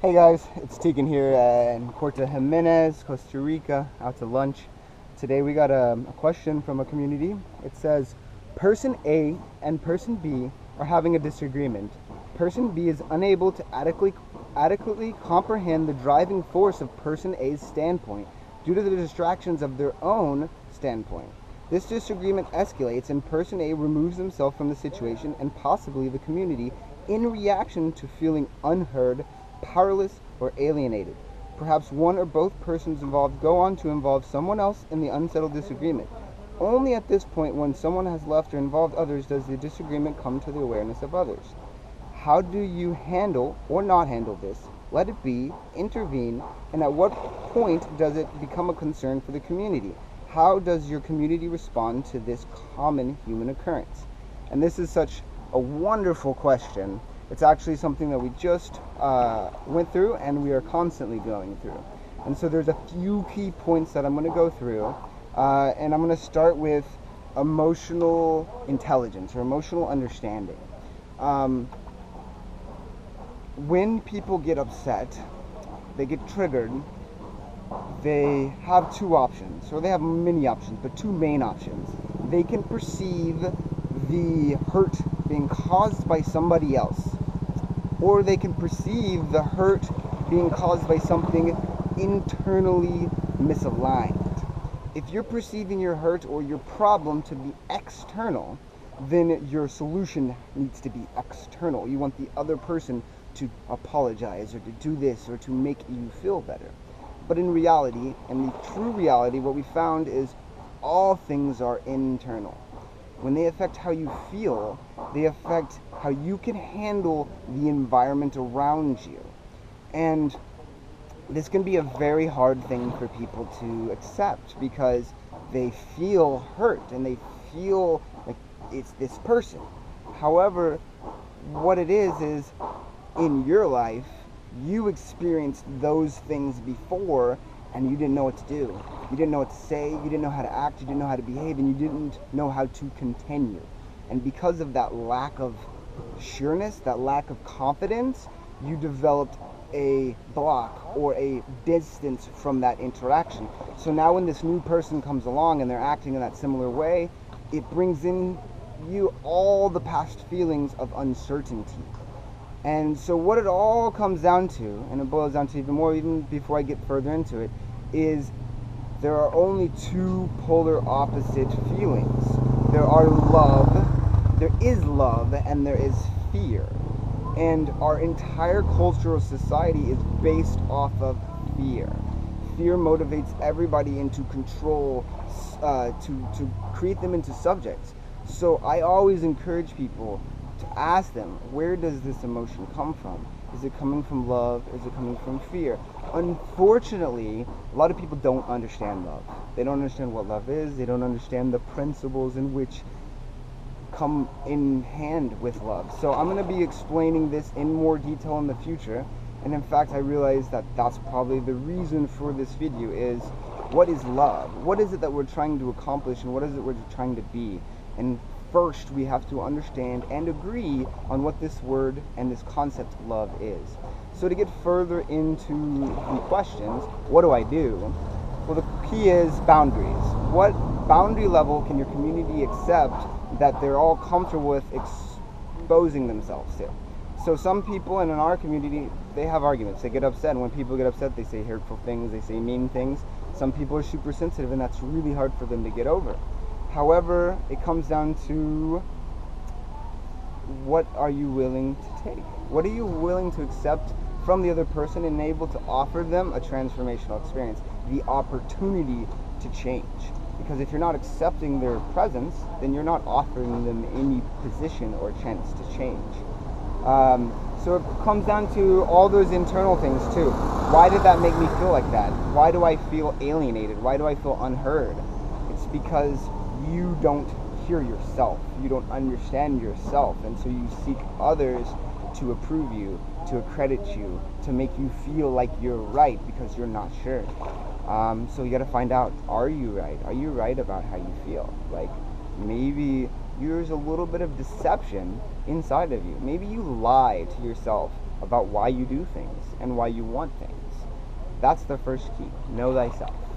Hey guys, it's Tegan here in Corte Jimenez, Costa Rica, out to lunch. Today we got a question from a community. It says, Person A and Person B are having a disagreement. Person B is unable to adequately comprehend the driving force of Person A's standpoint due to the distractions of their own standpoint. This disagreement escalates and Person A removes himself from the situation and possibly the community in reaction to feeling unheard, powerless, or alienated. Perhaps one or both persons involved go on to involve someone else in the unsettled disagreement. Only at this point, when someone has left or involved others, does the disagreement come to the awareness of others. How do you handle or not handle this? Let it be, intervene, and at what point does it become a concern for the community? How does your community respond to this common human occurrence? And this is such a wonderful question. It's actually something that we just went through and we are constantly going through. And so there's a few key points that I'm going to go through. And I'm going to start with emotional intelligence or emotional understanding. When people get upset, they get triggered, they have two options, or they have many options, but two main options. They can perceive the hurt being caused by somebody else, or they can perceive the hurt being caused by something internally misaligned. If you're perceiving your hurt or your problem to be external, then your solution needs to be external. You want the other person to apologize or to do this or to make you feel better. But in reality, in the true reality, what we found is all things are internal. When they affect how you feel, they affect how you can handle the environment around you. And this can be a very hard thing for people to accept because they feel hurt and they feel like it's this person. However, what it is in your life, you experienced those things before and you didn't know what to do. You didn't know what to say, you didn't know how to act, you didn't know how to behave, and you didn't know how to continue. And because of that lack of sureness, that lack of confidence, you developed a block or a distance from that interaction. So now when this new person comes along and they're acting in that similar way, it brings in you all the past feelings of uncertainty. And so what it all comes down to, and it boils down to even more, even before I get further into it, is there are only two polar opposite feelings. There is love, and there is fear. And our entire cultural society is based off of fear. Fear motivates everybody into control, to create them into subjects. So I always encourage people to ask them, where does this emotion come from? Is it coming from love? Is it coming from fear? Unfortunately, a lot of people don't understand love. They don't understand what love is. They don't understand the principles in which come in hand with love. So I'm going to be explaining this in more detail in the future. And in fact, I realized that that's probably the reason for this video is, what is love? What is it that we're trying to accomplish and what is it we're trying to be? And first, we have to understand and agree on what this word and this concept love is. So to get further into the questions, what do I do? Well, the key is boundaries. What boundary level can your community accept that they're all comfortable with exposing themselves to? So some people in our community, they have arguments. They get upset, and when people get upset, they say hurtful things, they say mean things. Some people are super sensitive, and that's really hard for them to get over. However, it comes down to, what are you willing to take? What are you willing to accept from the other person and able to offer them a transformational experience, the opportunity to change? Because if you're not accepting their presence, then you're not offering them any position or chance to change. So it comes down to all those internal things too. Why did that make me feel like that? Why do I feel alienated? Why do I feel unheard? It's because you don't hear yourself. You don't understand yourself. And so you seek others to approve you, to accredit you, to make you feel like you're right because you're not sure. So you got to find out, are you right? Are you right about how you feel? Like, maybe there's a little bit of deception inside of you. Maybe you lie to yourself about why you do things and why you want things. That's the first key. Know thyself.